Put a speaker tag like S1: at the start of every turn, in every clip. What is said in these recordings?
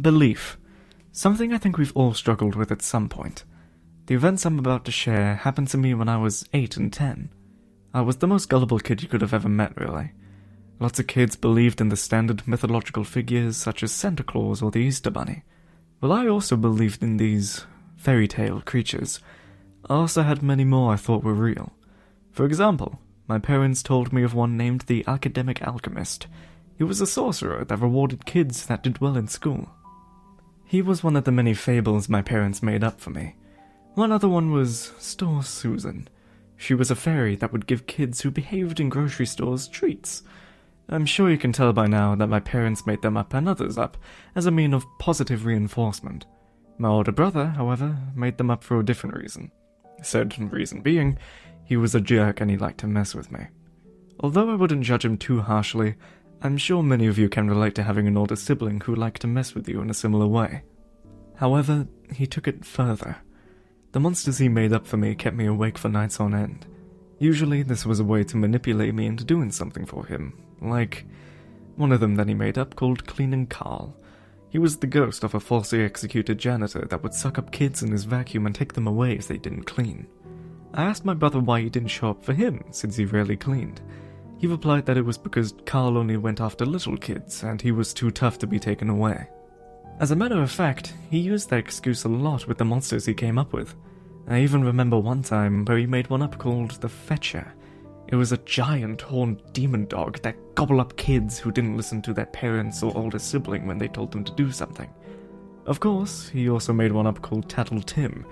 S1: Belief. Something I think we've all struggled with at some point. The events I'm about to share happened to me when I was 8 and 10. I was the most gullible kid you could have ever met, really. Lots of kids believed in the standard mythological figures such as Santa Claus or the Easter Bunny. Well, I also believed in these fairy tale creatures. I also had many more I thought were real. For example, my parents told me of one named the Academic Alchemist. He was a sorcerer that rewarded kids that did well in school. He was one of the many fables my parents made up for me. One other one was Store Susan. She was a fairy that would give kids who behaved in grocery stores treats. I'm sure you can tell by now that my parents made them up and others up as a mean of positive reinforcement. My older brother, however, made them up for a different reason. Said reason being, he was a jerk and he liked to mess with me. Although I wouldn't judge him too harshly, I'm sure many of you can relate to having an older sibling who liked to mess with you in a similar way. However, he took it further. The monsters he made up for me kept me awake for nights on end. Usually this was a way to manipulate me into doing something for him, like one of them that he made up called Cleaning Carl. He was the ghost of a falsely executed janitor that would suck up kids in his vacuum and take them away if they didn't clean. I asked my brother why he didn't show up for him, since he rarely cleaned. He replied that it was because Carl only went after little kids, and he was too tough to be taken away. As a matter of fact, he used that excuse a lot with the monsters he came up with. I even remember one time where he made one up called the Fetcher. It was a giant horned demon dog that gobbled up kids who didn't listen to their parents or older sibling when they told them to do something. Of course, he also made one up called Tattle Tim.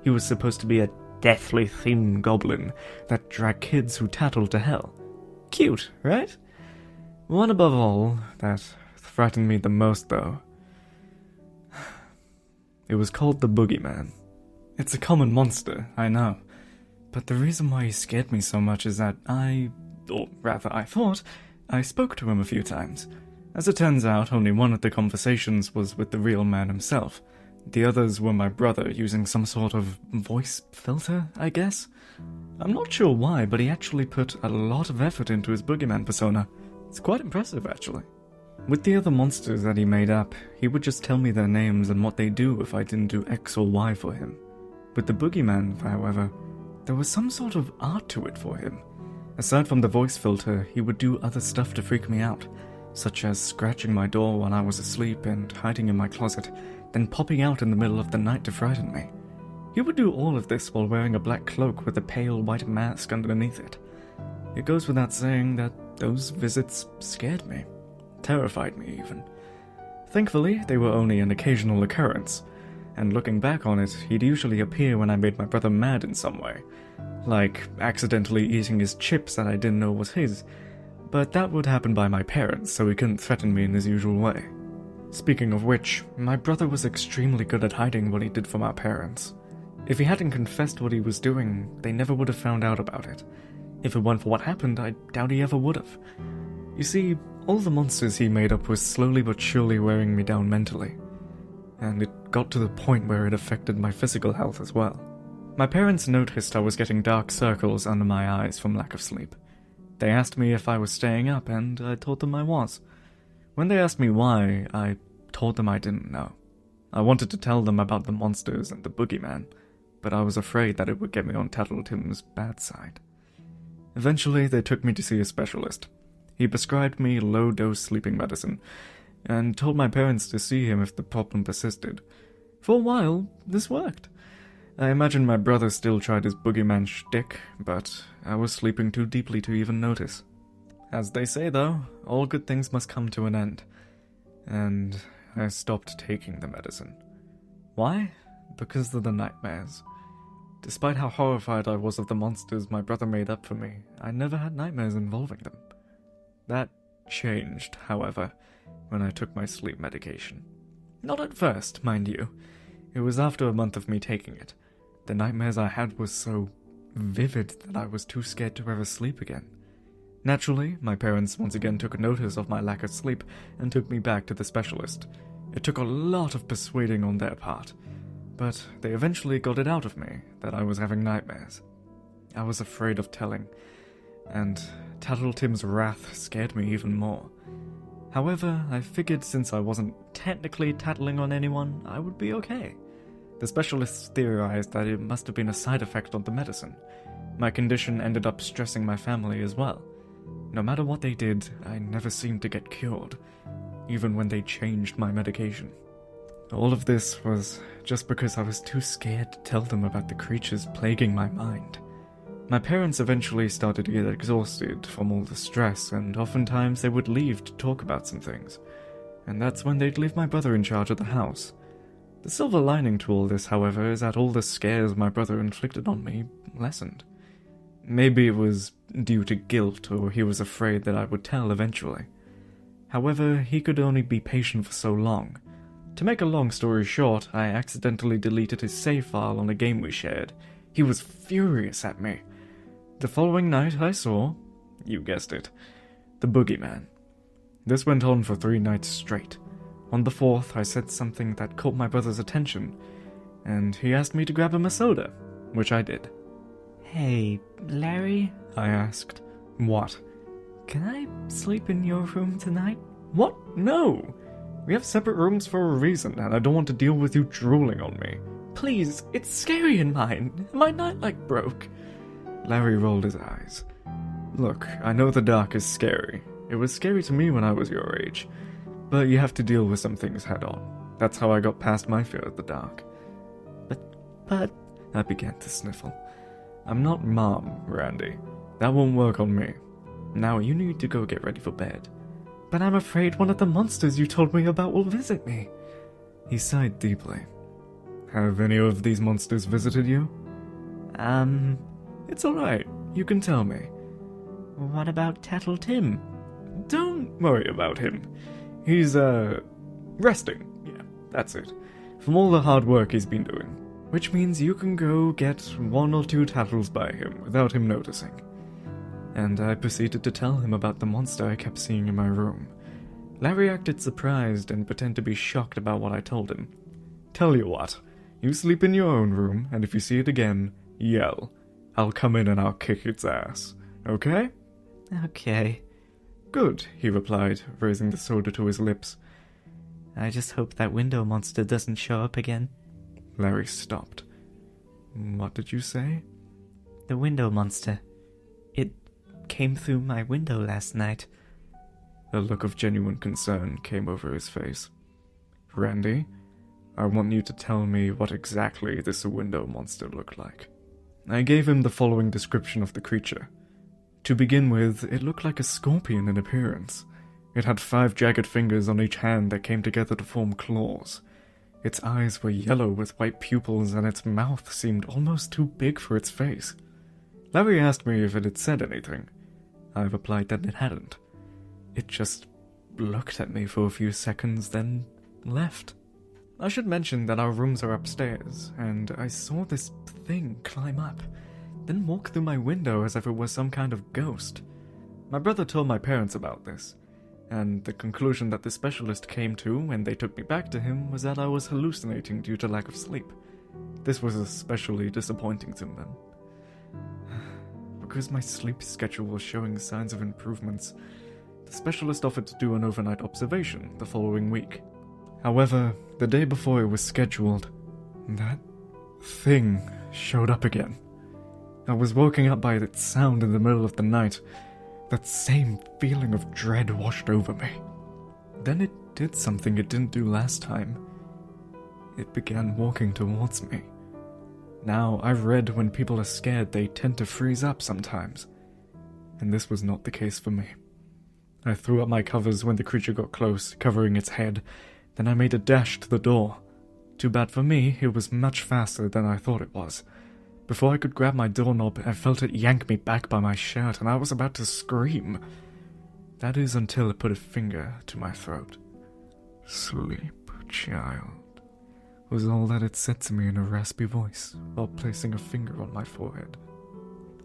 S1: He was supposed to be a deathly thin goblin that dragged kids who tattled to hell. Cute, right? One above all that frightened me the most, though. It was called the Boogeyman. It's a common monster, I know, but the reason why he scared me so much is that I thought, I spoke to him a few times. As it turns out, only one of the conversations was with the real man himself. The others were my brother using some sort of voice filter, I guess? I'm not sure why, but he actually put a lot of effort into his Boogeyman persona. It's quite impressive, actually. With the other monsters that he made up, he would just tell me their names and what they do if I didn't do X or Y for him. With the Boogeyman, however, there was some sort of art to it for him. Aside from the voice filter, he would do other stuff to freak me out, such as scratching my door when I was asleep and hiding in my closet, then popping out in the middle of the night to frighten me. He would do all of this while wearing a black cloak with a pale white mask underneath it. It goes without saying that those visits scared me, terrified me even. Thankfully, they were only an occasional occurrence, and looking back on it, he'd usually appear when I made my brother mad in some way, like accidentally eating his chips that I didn't know was his, but that would happen by my parents, so he couldn't threaten me in his usual way. Speaking of which, my brother was extremely good at hiding what he did from our parents. If he hadn't confessed what he was doing, they never would have found out about it. If it weren't for what happened, I doubt he ever would have. You see, all the monsters he made up was slowly but surely wearing me down mentally, and it got to the point where it affected my physical health as well. My parents noticed I was getting dark circles under my eyes from lack of sleep. They asked me if I was staying up, and I told them I was. When they asked me why, I told them I didn't know. I wanted to tell them about the monsters and the Boogeyman, but I was afraid that it would get me on Tattle Tim's bad side. Eventually, they took me to see a specialist. He prescribed me low-dose sleeping medicine, and told my parents to see him if the problem persisted. For a while, this worked. I imagine my brother still tried his Boogeyman shtick, but I was sleeping too deeply to even notice. As they say, though, all good things must come to an end, and I stopped taking the medicine. Why? Because of the nightmares. Despite how horrified I was of the monsters my brother made up for me, I never had nightmares involving them. That changed, however, when I took my sleep medication. Not at first, mind you. It was after a month of me taking it. The nightmares I had were so vivid that I was too scared to ever sleep again. Naturally, my parents once again took notice of my lack of sleep and took me back to the specialist. It took a lot of persuading on their part, but they eventually got it out of me that I was having nightmares. I was afraid of telling, and Tattle Tim's wrath scared me even more. However, I figured since I wasn't technically tattling on anyone, I would be okay. The specialists theorized that it must have been a side effect of the medicine. My condition ended up stressing my family as well. No matter what they did, I never seemed to get cured, even when they changed my medication. All of this was just because I was too scared to tell them about the creatures plaguing my mind. My parents eventually started to get exhausted from all the stress, and oftentimes they would leave to talk about some things. And that's when they'd leave my brother in charge of the house. The silver lining to all this, however, is that all the scares my brother inflicted on me lessened. Maybe it was due to guilt, or he was afraid that I would tell eventually. However, he could only be patient for so long. To make a long story short, I accidentally deleted his save file on a game we shared. He was furious at me. The following night I saw, you guessed it, the boogeyman. This went on for 3 nights straight. On the 4th, I said something that caught my brother's attention, and he asked me to grab him a soda, which I did.
S2: Hey, Larry?
S1: I asked. What?
S2: Can I sleep in your room tonight?
S1: What? No! We have separate rooms for a reason, and I don't want to deal with you drooling on me. Please, it's scary in mine. My nightlight broke. Larry rolled his eyes. Look, I know the dark is scary. It was scary to me when I was your age. But you have to deal with some things head on. That's how I got past my fear of the dark. But... I began to sniffle. I'm not Mom, Randy. That won't work on me. Now you need to go get ready for bed. But I'm afraid one of the monsters you told me about will visit me. He sighed deeply. Have any of these monsters visited you? It's alright. You can tell me.
S2: What about Tattle Tim?
S1: Don't worry about him. He's, resting. Yeah, that's it. From all the hard work he's been doing. Which means you can go get 1 or 2 tattles by him without him noticing. And I proceeded to tell him about the monster I kept seeing in my room. Larry acted surprised and pretended to be shocked about what I told him. Tell you what, you sleep in your own room, and if you see it again, yell. I'll come in and I'll kick its ass. Okay?
S2: Okay.
S1: Good, he replied, raising the soda to his lips.
S2: I just hope that window monster doesn't show up again.
S1: Larry stopped. What did you say?
S2: The window monster. It came through my window last night.
S1: A look of genuine concern came over his face. Randy, I want you to tell me what exactly this window monster looked like. I gave him the following description of the creature. To begin with, it looked like a scorpion in appearance. It had 5 jagged fingers on each hand that came together to form claws. Its eyes were yellow with white pupils, and its mouth seemed almost too big for its face. Larry asked me if it had said anything. I replied that it hadn't. It just looked at me for a few seconds, then left. I should mention that our rooms are upstairs, and I saw this thing climb up, then walk through my window as if it was some kind of ghost. My brother told my parents about this, and the conclusion that the specialist came to when they took me back to him was that I was hallucinating due to lack of sleep. This was especially disappointing to them. Because my sleep schedule was showing signs of improvements, the specialist offered to do an overnight observation the following week. However, the day before it was scheduled, that thing showed up again. I was woken up by its sound in the middle of the night. That same feeling of dread washed over me. Then it did something it didn't do last time. It began walking towards me. Now, I've read when people are scared they tend to freeze up sometimes. And this was not the case for me. I threw up my covers when the creature got close, covering its head. Then I made a dash to the door. Too bad for me, it was much faster than I thought it was. Before I could grab my doorknob, I felt it yank me back by my shirt, and I was about to scream. That is until it put a finger to my throat. Sleep, child, was all that it said to me in a raspy voice, while placing a finger on my forehead.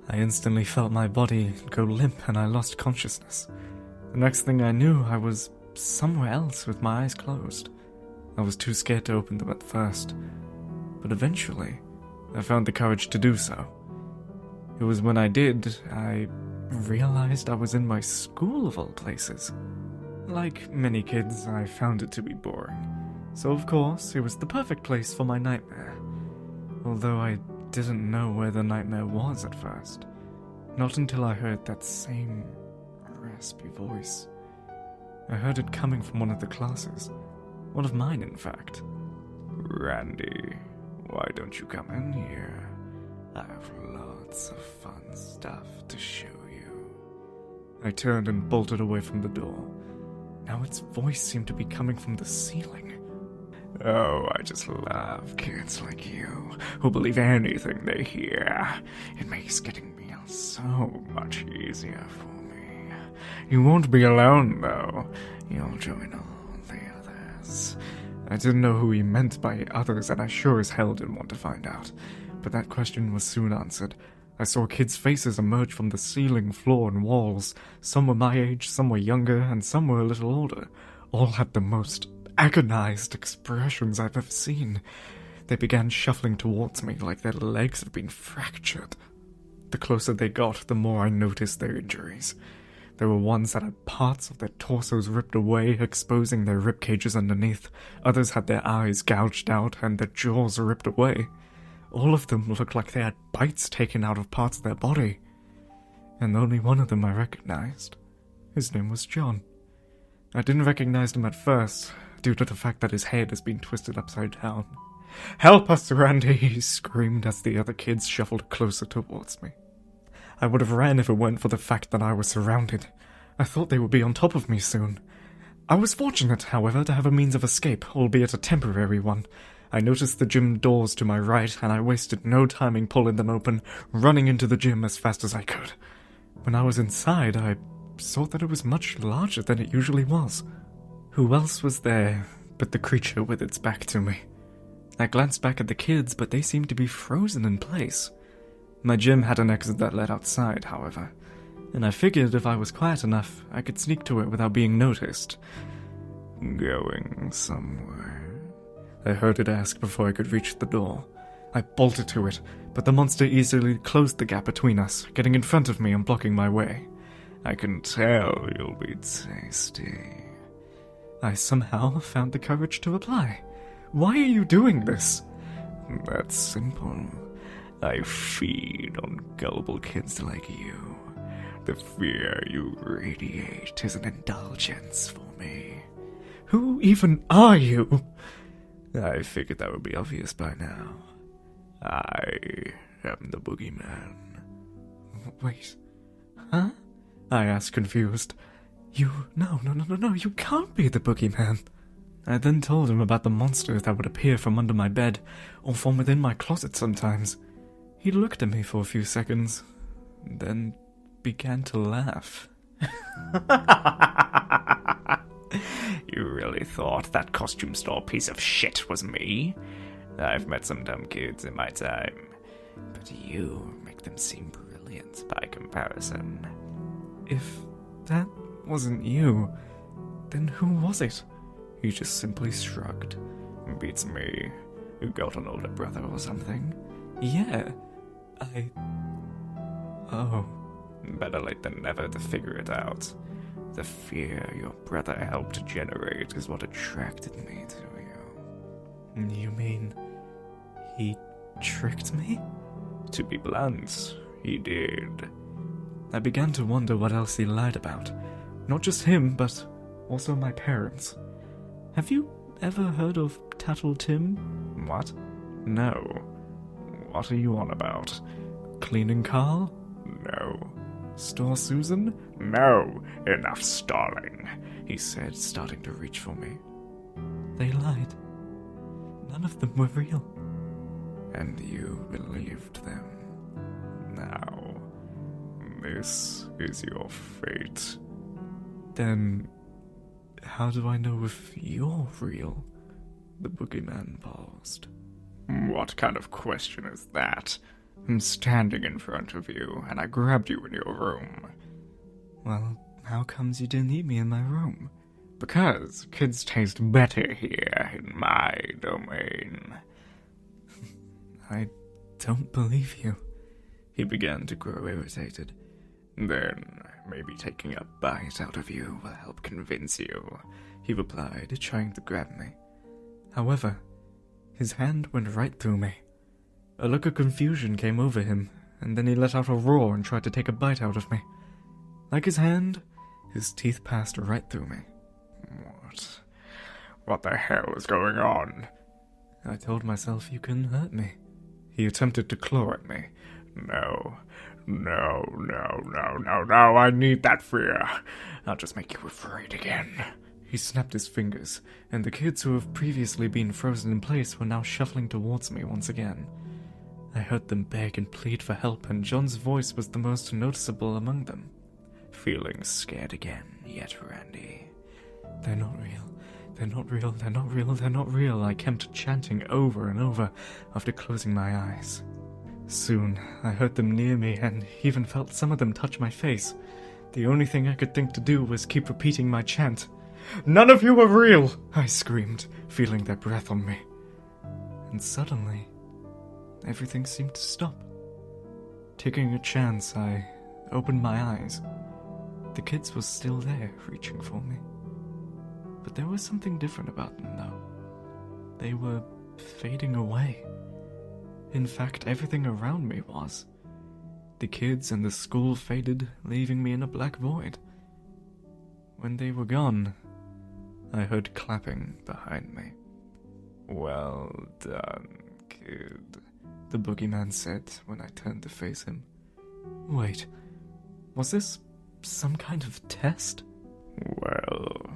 S1: I instantly felt my body go limp and I lost consciousness. The next thing I knew, I was somewhere else with my eyes closed. I was too scared to open them at first, but eventually, I found the courage to do so. It was when I did, I realized I was in my school of all places. Like many kids, I found it to be boring. So of course, it was the perfect place for my nightmare. Although I didn't know where the nightmare was at first. Not until I heard that same raspy voice. I heard it coming from one of the classes. One of mine, in fact. "Randy, why don't you come in here? I have lots of fun stuff to show you." I turned and bolted away from the door. Now its voice seemed to be coming from the ceiling. "Oh, I just love kids like you, who believe anything they hear. It makes getting meals so much easier for me. You won't be alone, though. You'll join all the others." I didn't know who he meant by others, and I sure as hell didn't want to find out. But that question was soon answered. I saw kids' faces emerge from the ceiling, floor, and walls. Some were my age, some were younger, and some were a little older. All had the most agonized expressions I've ever seen. They began shuffling towards me like their legs had been fractured. The closer they got, the more I noticed their injuries. There were ones that had parts of their torsos ripped away, exposing their rib cages underneath. Others had their eyes gouged out and their jaws ripped away. All of them looked like they had bites taken out of parts of their body. And only one of them I recognized. His name was John. I didn't recognize him at first, due to the fact that his head has been twisted upside down. "Help us, Randy!" he screamed as the other kids shuffled closer towards me. I would have ran if it weren't for the fact that I was surrounded. I thought they would be on top of me soon. I was fortunate, however, to have a means of escape, albeit a temporary one. I noticed the gym doors to my right, and I wasted no time pulling them open, running into the gym as fast as I could. When I was inside, I saw that it was much larger than it usually was. Who else was there but the creature with its back to me? I glanced back at the kids, but they seemed to be frozen in place. My gym had an exit that led outside, however, and I figured if I was quiet enough, I could sneak to it without being noticed. "Going somewhere?" I heard it ask before I could reach the door. I bolted to it, but the monster easily closed the gap between us, getting in front of me and blocking my way. "I can tell you'll be tasty." I somehow found the courage to reply. "Why are you doing this?" "That's simple. I feed on gullible kids like you. The fear you radiate is an indulgence for me." "Who even are you?" I figured that would be obvious by now. I am the boogeyman. "Wait, huh?" I asked, confused. No, you can't be the boogeyman." I then told him about the monster that would appear from under my bed, or from within my closet sometimes. He looked at me for a few seconds, then began to laugh. "You really thought that costume store piece of shit was me? I've met some dumb kids in my time, but you make them seem brilliant by comparison." "If that wasn't you, then who was it?" He just simply shrugged. "Beats me. You got an older brother or something?" "Yeah, Oh. Better late than never to figure it out. The fear your brother helped generate is what attracted me to you." "You mean he tricked me?" "To be blunt, he did." I began to wonder what else he lied about. Not just him, but also my parents. Have you ever heard of Tattle Tim? "What? No. What are you on about?" "Cleaning Carl?" "No." "Store Susan?" "No. Enough stalling," he said, starting to reach for me. They lied. None of them were real. And you believed them. Now, this is your fate. Then, how do I know if you're real? The boogeyman paused. "What kind of question is that? I'm standing in front of you, and I grabbed you in your room." "Well, how comes you didn't eat me in my room?" "Because kids taste better here in my domain." "I don't believe you." He began to grow irritated. "Then maybe taking a bite out of you will help convince you, he replied, trying to grab me. However, his hand went right through me. A look of confusion came over him, and then he let out a roar and tried to take a bite out of me. Like his hand, his teeth passed right through me. What the hell is going on? I told myself you couldn't hurt me. He attempted to claw at me. No, I need that fear. I'll just make you afraid again. He snapped his fingers, and the kids who have previously been frozen in place were now shuffling towards me once again. I heard them beg and plead for help, and John's voice was the most noticeable among them. Feeling scared again, yet, Randy. They're not real. They're not real, they're not real, they're not real, I kept chanting over and over after closing my eyes. Soon, I heard them near me and even felt some of them touch my face. The only thing I could think to do was keep repeating my chant. None of you are real, I screamed, feeling their breath on me. And suddenly, everything seemed to stop. Taking a chance, I opened my eyes. The kids were still there, reaching for me. But there was something different about them, though. They were fading away. In fact, everything around me was. The kids and the school faded, leaving me in a black void. When they were gone, I heard clapping behind me. Well done, kid, the boogeyman said when I turned to face him. Wait, was this some kind of test? Well,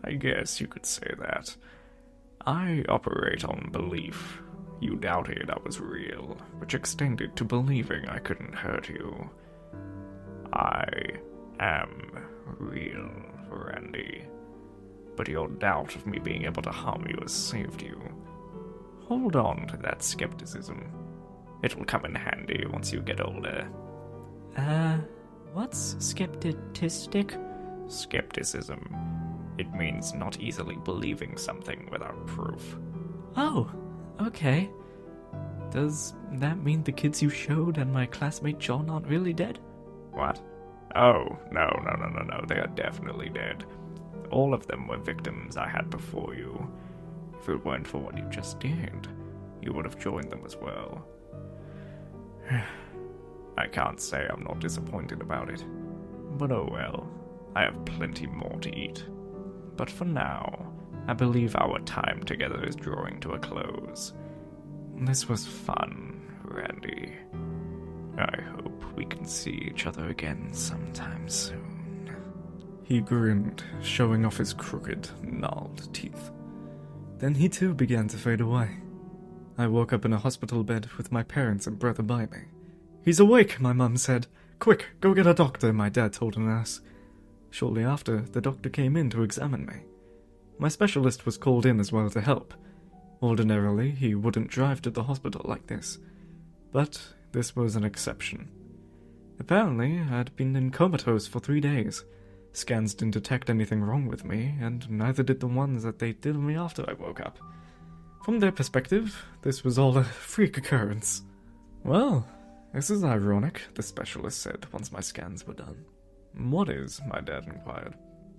S1: I guess you could say that. I operate on belief. You doubted I was real, which extended to believing I couldn't hurt you. I am real, Randy. But your doubt of me being able to harm you has saved you. Hold on to that skepticism. It will come in handy once you get older.
S2: What's skepticistic?
S1: Skepticism. It means not easily believing something without proof.
S2: Oh, okay. Does that mean the kids you showed and my classmate John aren't really dead?
S1: What? Oh, no, they are definitely dead. All of them were victims I had before you. If it weren't for what you just did, you would have joined them as well. I can't say I'm not disappointed about it, but oh well, I have plenty more to eat. But for now, I believe our time together is drawing to a close. This was fun, Randy. I hope we can see each other again sometime soon. He grinned, showing off his crooked, gnarled teeth. Then he too began to fade away. I woke up in a hospital bed with my parents and brother by me. He's awake, my mum said. Quick, go get a doctor, my dad told a nurse. Shortly after, the doctor came in to examine me. My specialist was called in as well to help. Ordinarily, he wouldn't drive to the hospital like this. But this was an exception. Apparently, I'd been in comatose for 3 days. Scans didn't detect anything wrong with me, and neither did the ones that they did on me after I woke up. From their perspective, this was all a freak occurrence. Well, this is ironic, the specialist said once my scans were done. What is? My dad inquired.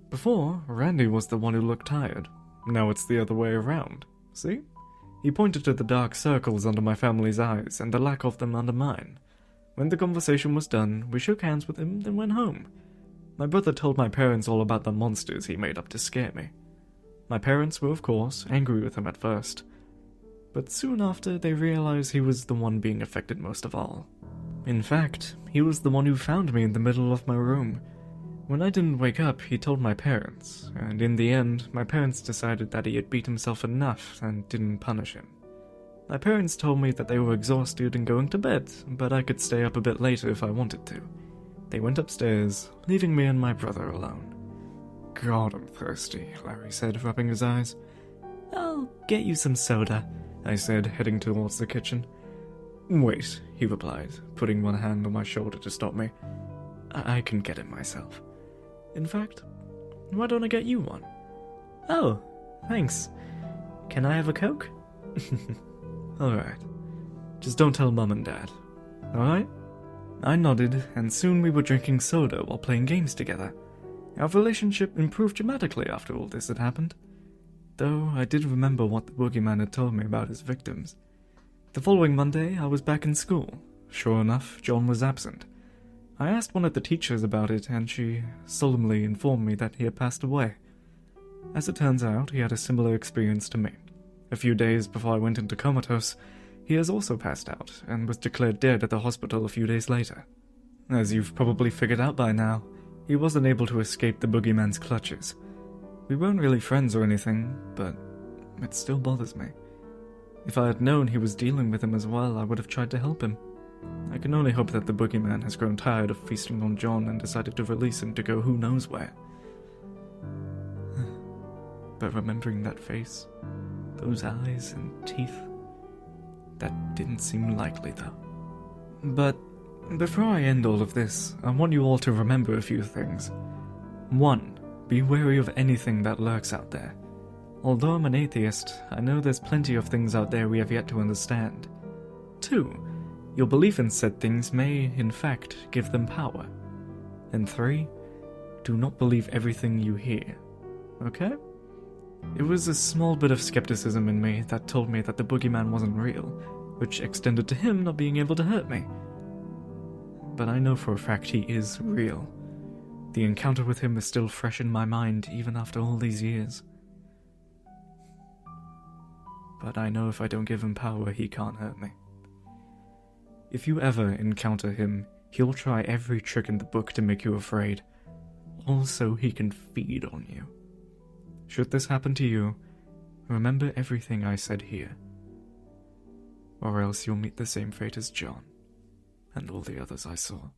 S1: Before, Randy was the one who looked tired. Now it's the other way around. See? He pointed to the dark circles under my family's eyes and the lack of them under mine. When the conversation was done, we shook hands with him, then went home. My brother told my parents all about the monsters he made up to scare me. My parents were, of course, angry with him at first. But soon after, they realized he was the one being affected most of all. In fact, he was the one who found me in the middle of my room. When I didn't wake up, he told my parents, and in the end, my parents decided that he had beat himself enough and didn't punish him. My parents told me that they were exhausted and going to bed, but I could stay up a bit later if I wanted to. They went upstairs, leaving me and my brother alone. God, I'm thirsty, Larry said, rubbing his eyes.
S2: I'll get you some soda,
S1: I said, heading towards the kitchen. Wait, he replied, putting one hand on my shoulder to stop me. I can get it myself. In fact, why don't I get you one?
S2: Oh, thanks. Can I have a Coke?
S1: Alright. Just don't tell Mum and Dad. Alright? I nodded, and soon we were drinking soda while playing games together. Our relationship improved dramatically after all this had happened, though I did remember what the boogeyman had told me about his victims. The following Monday, I was back in school. Sure enough, John was absent. I asked one of the teachers about it, and she solemnly informed me that he had passed away. As it turns out, he had a similar experience to me. A few days before I went into comatose, he has also passed out, and was declared dead at the hospital a few days later. As you've probably figured out by now, he wasn't able to escape the boogeyman's clutches. We weren't really friends or anything, but it still bothers me. If I had known he was dealing with him as well, I would have tried to help him. I can only hope that the boogeyman has grown tired of feasting on John and decided to release him to go who knows where. But remembering that face, those eyes and teeth, that didn't seem likely though. But before I end all of this, I want you all to remember a few things. 1. Be wary of anything that lurks out there. Although I'm an atheist, I know there's plenty of things out there we have yet to understand. 2. Your belief in said things may, in fact, give them power. And 3. Do not believe everything you hear. Okay? It was a small bit of skepticism in me that told me that the boogeyman wasn't real, which extended to him not being able to hurt me. But I know for a fact he is real. The encounter with him is still fresh in my mind even after all these years. But I know if I don't give him power, he can't hurt me. If you ever encounter him, he'll try every trick in the book to make you afraid. Also, he can feed on you. Should this happen to you, remember everything I said here. Or else you'll meet the same fate as John, and all the others I saw.